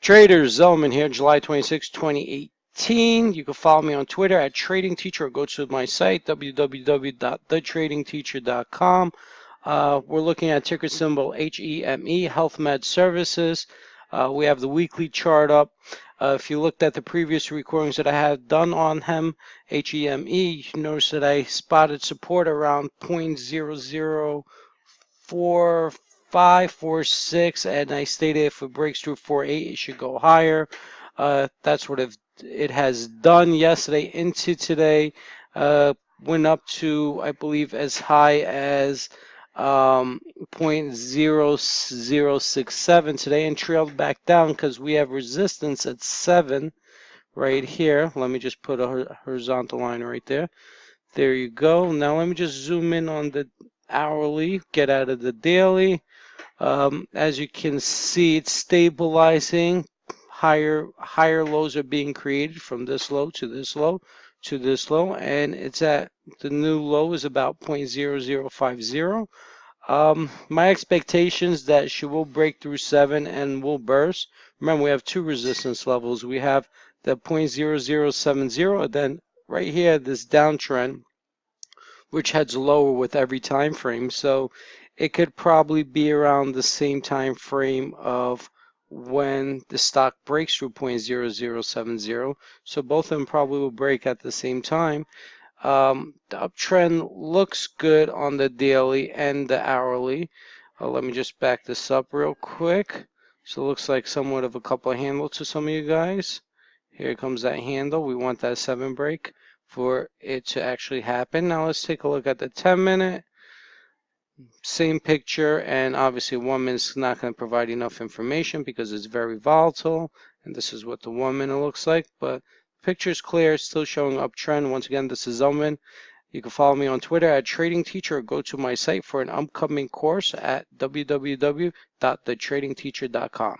Traders, Zellman here, July 26, 2018. You can follow me on Twitter at Trading Teacher or go to my site, www.thetradingteacher.com. We're looking at ticker symbol HEME, Health Med Services. We have the weekly chart up. If you looked at the previous recordings that I had done on HEME, you notice that I spotted support around 0.004.546, and I stated if it breaks through 4.8, it should go higher. That's what it has done yesterday into today. Went up to, I believe, as high as 0.0067 today and trailed back down because we have resistance at 7 right here. Let me just put a horizontal line right there. There you go. Now let me just zoom in on the hourly, get out of the daily. As you can see, it's stabilizing. Higher lows are being created from this low to this low to this low, and it's at the new low is about 0.0050. My expectations that she will break through 7 and will burst. Remember, we have two resistance levels. We have the 0.0070, and then right here, this downtrend, which heads lower with every time frame. So it could probably be around the same time frame of when the stock breaks through 0.0070. So both of them probably will break at the same time. The uptrend looks good on the daily and the hourly. Let me just back this up real quick. So it looks like somewhat of a couple of handle to some of you guys. Here comes that handle. We want that 7 break for it to actually happen. Now let's take a look at the 10-minute. Same picture, and obviously 1 minute's not going to provide enough information because it's very volatile, and this is what the 1 minute looks like, but the picture is clear, still showing uptrend. Once again, this is Zellman. You can follow me on Twitter at Trading Teacher or go to my site for an upcoming course at www.thetradingteacher.com.